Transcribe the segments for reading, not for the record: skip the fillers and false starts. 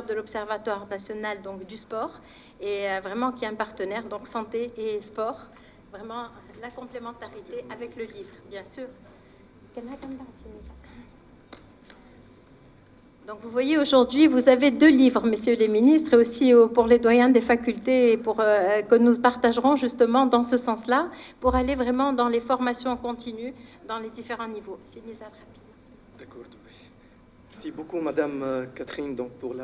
de l'Observatoire national donc, du sport et vraiment qui est un partenaire, donc santé et sport, vraiment la complémentarité avec le livre, bien sûr. Donc vous voyez aujourd'hui, vous avez 2 livres, messieurs les ministres, et aussi pour les doyens des facultés, et pour, que nous partagerons justement dans ce sens-là, pour aller vraiment dans les formations continues, dans les différents niveaux. C'est Nizar rapide. D'accord. Merci beaucoup, Madame Catherine, donc, pour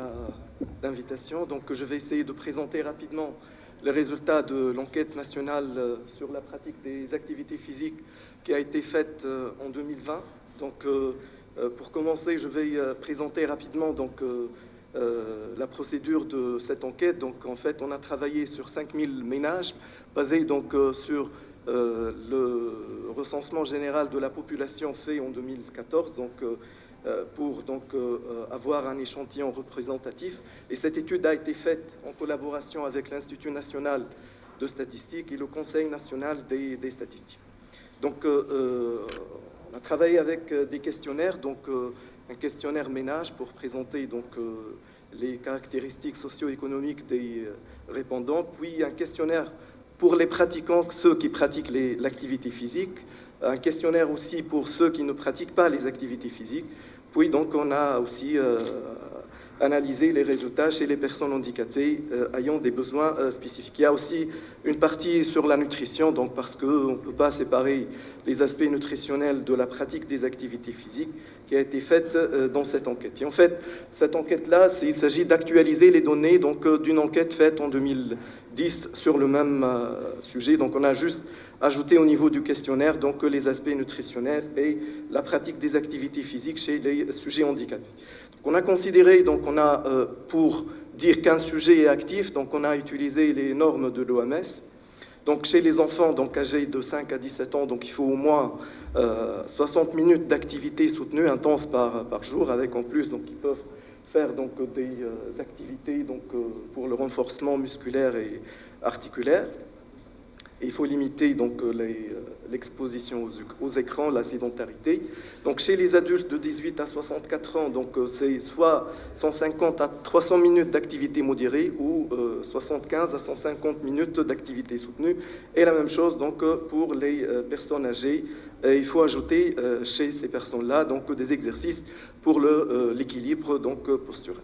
l'invitation. Donc, je vais essayer de présenter rapidement les résultats de l'enquête nationale sur la pratique des activités physiques qui a été faite en 2020. Donc, pour commencer, je vais présenter rapidement donc, la procédure de cette enquête. Donc, en fait, on a travaillé sur 5000 ménages, basés donc, sur le recensement général de la population fait en 2014. Donc, pour donc avoir un échantillon représentatif. Et cette étude a été faite en collaboration avec l'Institut national de statistique et le Conseil national des statistiques. Donc, on a travaillé avec des questionnaires, donc un questionnaire ménage pour présenter donc les caractéristiques socio-économiques des répondants, puis un questionnaire pour les pratiquants, ceux qui pratiquent l'activité physique, un questionnaire aussi pour ceux qui ne pratiquent pas les activités physiques. Puis donc on a aussi analysé les résultats chez les personnes handicapées ayant des besoins spécifiques. Il y a aussi une partie sur la nutrition, donc parce qu'on ne peut pas séparer les aspects nutritionnels de la pratique des activités physiques qui a été faite dans cette enquête. Et en fait, cette enquête-là, il s'agit d'actualiser les données donc d'une enquête faite en 2010 sur le même sujet. Donc on a juste ajouter au niveau du questionnaire donc les aspects nutritionnels et la pratique des activités physiques chez les sujets handicapés. Donc, on a considéré, donc on a pour dire qu'un sujet est actif, donc on a utilisé les normes de l'OMS. Donc chez les enfants donc âgés de 5 à 17 ans, donc il faut au moins 60 minutes d'activité soutenue intense par jour, avec en plus donc ils peuvent faire donc des activités donc pour le renforcement musculaire et articulaire. Et il faut limiter donc l'exposition aux écrans, la sédentarité. Donc chez les adultes de 18 à 64 ans, donc c'est soit 150 à 300 minutes d'activité modérée ou 75 à 150 minutes d'activité soutenue. Et la même chose donc pour les personnes âgées. Et il faut ajouter chez ces personnes-là donc des exercices pour l'équilibre donc postural.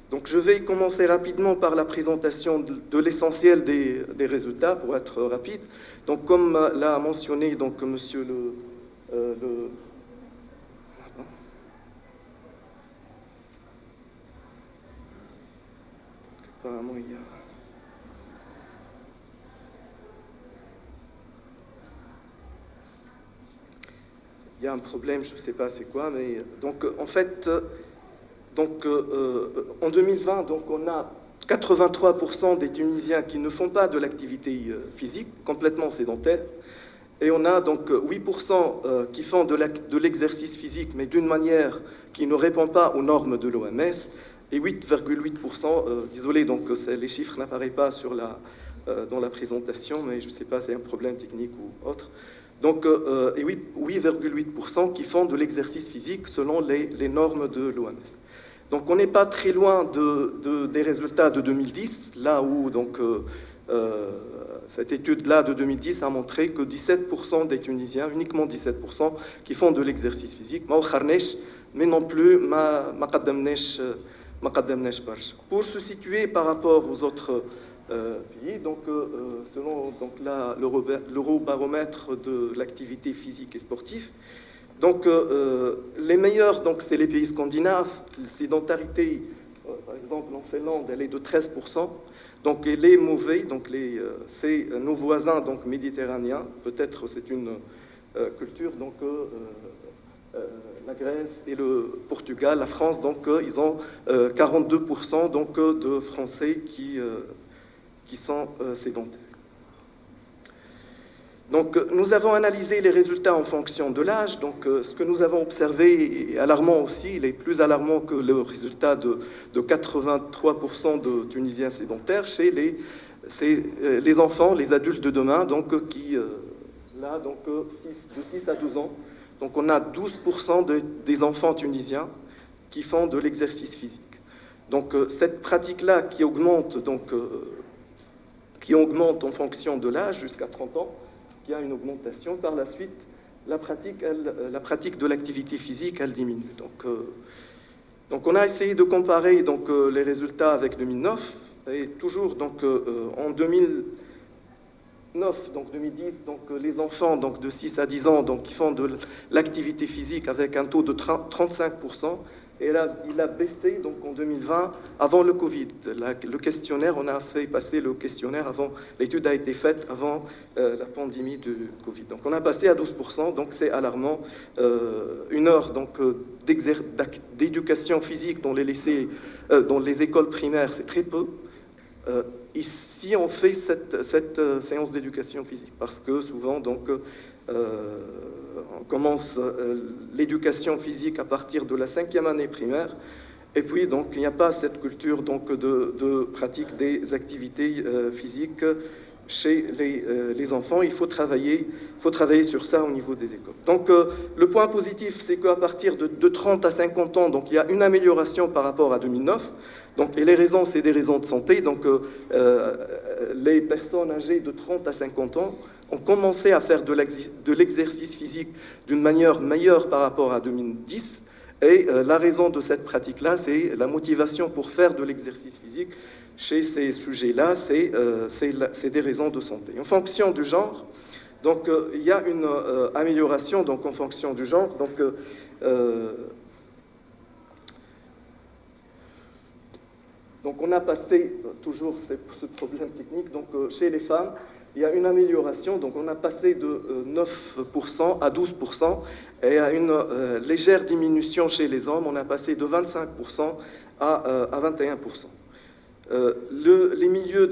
Donc, je vais commencer rapidement par la présentation de l'essentiel des résultats, pour être rapide. Donc, comme l'a mentionné donc, monsieur apparemment, il y a un problème, je ne sais pas c'est quoi, mais donc, en fait... Donc, en 2020, donc, on a 83% des Tunisiens qui ne font pas de l'activité physique, complètement sédentaire. Et on a donc 8% qui font de l'exercice physique, mais d'une manière qui ne répond pas aux normes de l'OMS. Et 8,8%, désolé, donc les chiffres n'apparaissent pas dans la présentation, mais je ne sais pas, c'est un problème technique ou autre. Donc, et 8,8% qui font de l'exercice physique selon les normes de l'OMS. Donc, on n'est pas très loin des résultats de 2010, là où donc, cette étude-là de 2010 a montré que 17% des Tunisiens, uniquement 17%, qui font de l'exercice physique, mais non plus ma pour se situer par rapport aux autres pays, donc, selon donc, l'Eurobaromètre de l'activité physique et sportive, donc, les meilleurs, donc, c'était les pays scandinaves. La sédentarité, par exemple, en Finlande, elle est de 13%. Donc, et les mauvais, donc, c'est nos voisins donc, méditerranéens. Peut-être c'est une culture, donc, la Grèce et le Portugal, la France, donc, ils ont 42% donc, de Français qui sont sédentaires. Donc, nous avons analysé les résultats en fonction de l'âge. Donc, ce que nous avons observé est alarmant aussi. Il est plus alarmant que le résultat de 83% de Tunisiens sédentaires chez les enfants, les adultes de demain, donc, qui, là, donc, de 6 à 12 ans. Donc, on a 12% des enfants tunisiens qui font de l'exercice physique. Donc cette pratique-là qui augmente, qui augmente en fonction de l'âge jusqu'à 30 ans, qui a une augmentation. Par la suite, la pratique de l'activité physique, elle diminue. Donc on a essayé de comparer les résultats avec 2009, et toujours en 2009, 2010, les enfants de 6 à 10 ans qui font de l'activité physique avec un taux de 35%, et là, il a baissé en 2020, avant le Covid. Le questionnaire, on a fait passer le questionnaire avant, l'étude a été faite avant la pandémie du Covid. Donc on a passé à 12%, donc c'est alarmant. Une heure d'éducation physique dans les lycées, dans les écoles primaires, c'est très peu. Ici, on fait cette séance d'éducation physique parce que souvent, on commence l'éducation physique à partir de la 5e année primaire, et puis il n'y a pas cette culture de pratique des activités physiques chez les enfants. Il faut travailler sur ça au niveau des écoles. Donc le point positif, c'est qu'à partir de 30 à 50 ans, il y a une amélioration par rapport à 2009. Et les raisons, c'est des raisons de santé. Les personnes âgées de 30 à 50 ans ont commencé à faire de l'exercice physique d'une manière meilleure par rapport à 2010. Et la raison de cette pratique-là, c'est la motivation pour faire de l'exercice physique. Chez ces sujets-là, c'est des raisons de santé. En fonction du genre, il y a une amélioration en fonction du genre. On a passé, toujours ce problème technique, chez les femmes, il y a une amélioration, on a passé de 9% à 12%, et à une légère diminution chez les hommes, on a passé de 25% à 21%. Les milieux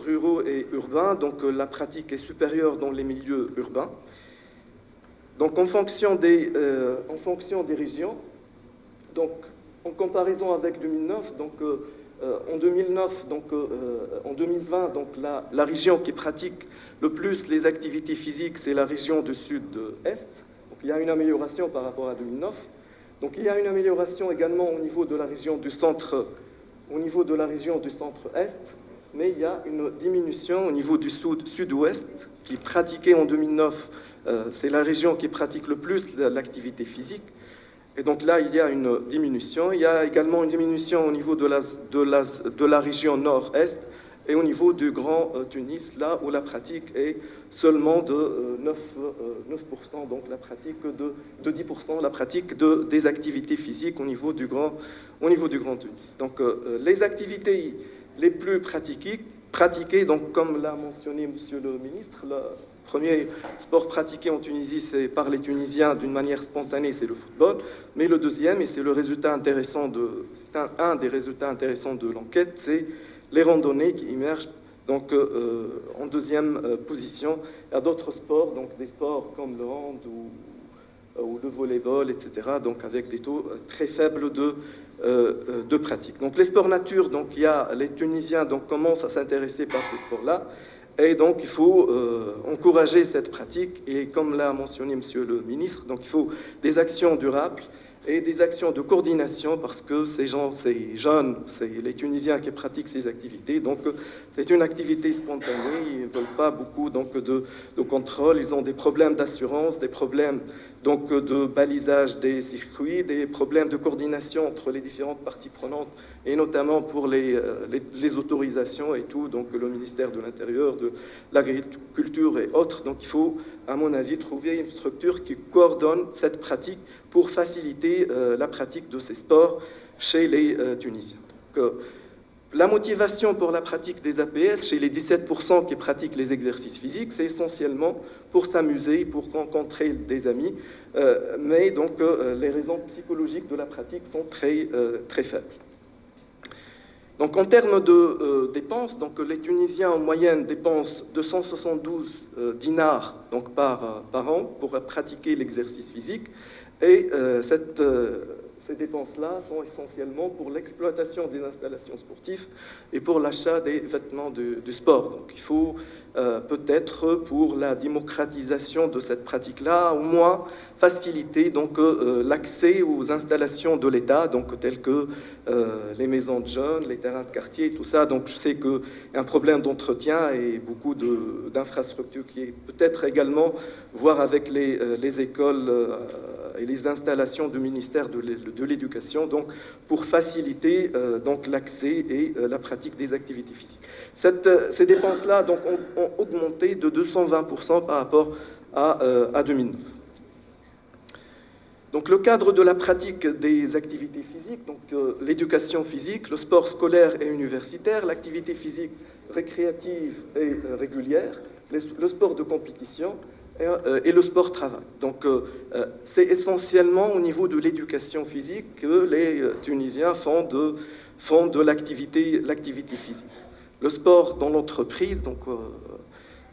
ruraux et urbains, la pratique est supérieure dans les milieux urbains. En fonction des régions, en comparaison avec 2009, en 2020, la région qui pratique le plus les activités physiques, c'est la région du sud-est. Il y a une amélioration par rapport à 2009. Il y a une amélioration également au niveau de la région du centre, est, mais il y a une diminution au niveau du sud-ouest qui pratiquait en 2009. C'est la région qui pratique le plus l'activité physique. Et là, il y a une diminution. Il y a également une diminution au niveau de la région nord-est et au niveau du Grand Tunis, là où la pratique est seulement de 9%, la pratique de 10%, la pratique des activités physiques au niveau du Grand Tunis. Les activités les plus pratiquées, comme l'a mentionné Monsieur le ministre, le premier sport pratiqué en Tunisie, c'est par les Tunisiens d'une manière spontanée, c'est le football. Mais le deuxième, et c'est le résultat intéressant un des résultats intéressants de l'enquête, c'est les randonnées qui émergent en deuxième position. Il y a d'autres sports, des sports comme le hand ou le volleyball, etc., avec des taux très faibles de pratique. Les sports nature, les Tunisiens commencent à s'intéresser par ces sports-là. Et il faut encourager cette pratique. Et comme l'a mentionné Monsieur le ministre, il faut des actions durables et des actions de coordination parce que ces jeunes, c'est les Tunisiens qui pratiquent ces activités. C'est une activité spontanée. Ils ne veulent pas beaucoup de contrôle. Ils ont des problèmes d'assurance, des problèmes de balisage des circuits, des problèmes de coordination entre les différentes parties prenantes, et notamment pour les autorisations et tout, le ministère de l'Intérieur, de l'Agriculture et autres. Il faut, à mon avis, trouver une structure qui coordonne cette pratique pour faciliter la pratique de ces sports chez les Tunisiens. La motivation pour la pratique des APS chez les 17% qui pratiquent les exercices physiques, c'est essentiellement pour s'amuser, pour rencontrer des amis, mais les raisons psychologiques de la pratique sont très faibles. En termes de dépenses, les Tunisiens en moyenne dépensent 272 dinars par an pour pratiquer l'exercice physique, et ces dépenses-là sont essentiellement pour l'exploitation des installations sportives et pour l'achat des vêtements du sport. Il faut peut-être, pour la démocratisation de cette pratique-là, au moins faciliter donc l'accès aux installations de l'État, donc telles que les maisons de jeunes, les terrains de quartier, tout ça. Donc je sais qu'il y a un problème d'entretien et beaucoup d'infrastructures qui est peut-être également voir avec les écoles et les installations du ministère de l'Éducation, donc pour faciliter donc l'accès et la pratique des activités physiques. Ces dépenses-là donc ont augmenté de 220% par rapport à 2009. Donc le cadre de la pratique des activités physiques, donc l'éducation physique, le sport scolaire et universitaire, l'activité physique récréative et régulière, le sport de compétition et le sport travail. Donc c'est essentiellement au niveau de l'éducation physique que les Tunisiens font de l'activité physique. Le sport dans l'entreprise, donc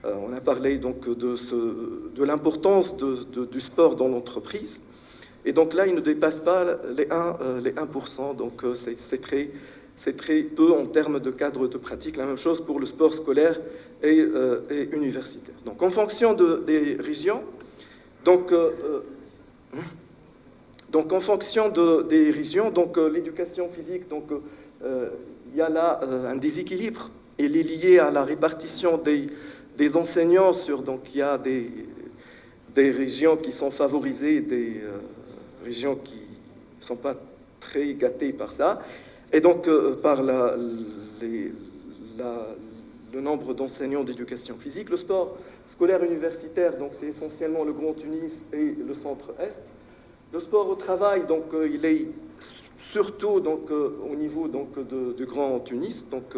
on a parlé donc de l'importance du sport dans l'entreprise. Et donc là, il ne dépasse pas les 1%, donc c'est très peu en termes de cadre de pratique. La même chose pour le sport scolaire et universitaire. Donc en fonction des régions, donc en fonction des régions, donc l'éducation physique, donc il y a là un déséquilibre. Il est lié à la répartition des enseignants donc il y a des régions qui sont favorisées, des régions qui ne sont pas très gâtées par ça, et donc par le nombre d'enseignants d'éducation physique. Le sport scolaire universitaire, donc c'est essentiellement le Grand Tunis et le Centre-Est. Le sport au travail, donc il est surtout donc au niveau donc du Grand Tunis, donc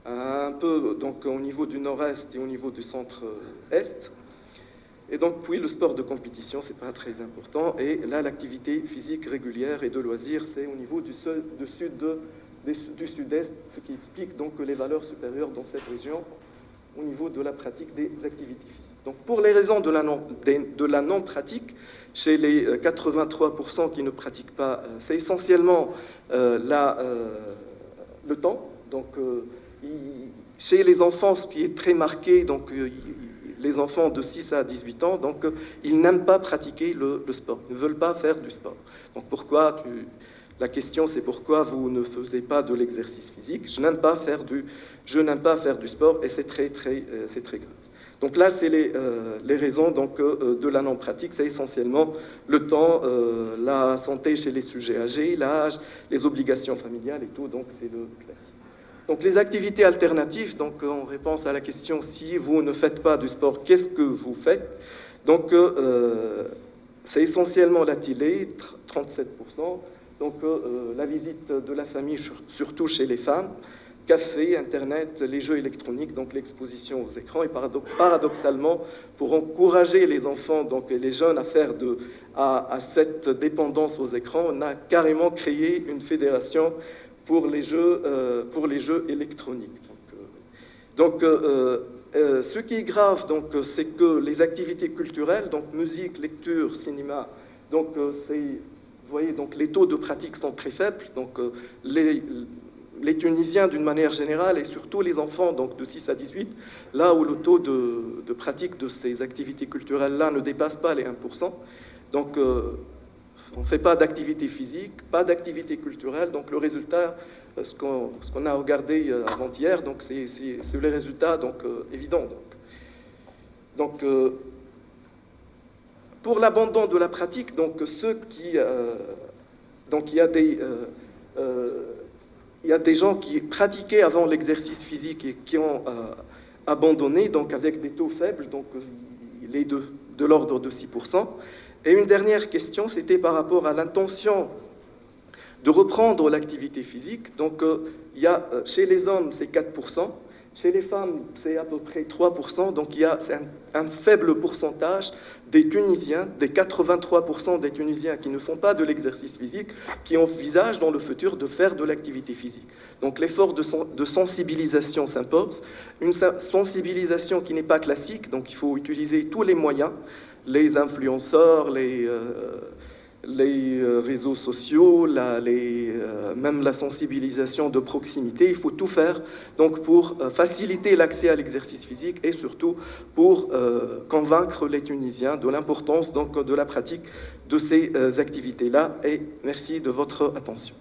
un peu donc au niveau du Nord-Est et au niveau du Centre-Est. Et donc, puis le sport de compétition, c'est pas très important. Et là, l'activité physique régulière et de loisirs, c'est au niveau du sud-est, ce qui explique donc les valeurs supérieures dans cette région au niveau de la pratique des activités physiques. Donc, pour les raisons de la non-pratique, chez les 83% qui ne pratiquent pas, c'est essentiellement le temps. Donc, chez les enfants, ce qui est très marqué, donc les enfants de 6 à 18 ans, donc ils n'aiment pas pratiquer le sport, ne veulent pas faire du sport. Donc pourquoi la question c'est pourquoi vous ne faisiez pas de l'exercice physique? Je n'aime pas faire du sport, et c'est très grave. Donc là, c'est les raisons donc de la non-pratique, c'est essentiellement le temps, la santé chez les sujets âgés, l'âge, les obligations familiales et tout. Donc c'est le classique. Donc les activités alternatives, donc en réponse à la question si vous ne faites pas du sport, qu'est-ce que vous faites? Donc c'est essentiellement la télé, 37%, donc la visite de la famille, surtout chez les femmes, café, internet, les jeux électroniques, donc l'exposition aux écrans. Et paradoxalement, pour encourager les enfants donc, et les jeunes à faire à cette dépendance aux écrans, on a carrément créé une fédération pour les jeux électroniques. Donc, ce qui est grave, donc, c'est que les activités culturelles, donc musique, lecture, cinéma, donc vous voyez, donc les taux de pratique sont très faibles. Donc, les Tunisiens, d'une manière générale, et surtout les enfants, donc de 6 à 18, là où le taux de pratique de ces activités culturelles-là ne dépasse pas les 1%. Donc, on ne fait pas d'activité physique, pas d'activité culturelle, donc le résultat, ce qu'on a regardé avant-hier, donc c'est les résultats donc évidents. Donc pour l'abandon de la pratique, donc donc il y a des gens qui pratiquaient avant l'exercice physique et qui ont abandonné, donc avec des taux faibles, donc il est de l'ordre de 6%. Et une dernière question, c'était par rapport à l'intention de reprendre l'activité physique. Donc, il y a, chez les hommes, c'est 4%, chez les femmes, c'est à peu près 3%. Donc, c'est un faible pourcentage des Tunisiens, des 83% des Tunisiens qui ne font pas de l'exercice physique, qui envisagent dans le futur de faire de l'activité physique. Donc, l'effort de sensibilisation s'impose, une sensibilisation qui n'est pas classique, donc il faut utiliser tous les moyens, les influenceurs, les réseaux sociaux, même la sensibilisation de proximité. Il faut tout faire donc, pour faciliter l'accès à l'exercice physique et surtout pour convaincre les Tunisiens de l'importance donc, de la pratique de ces activités-là. Et merci de votre attention.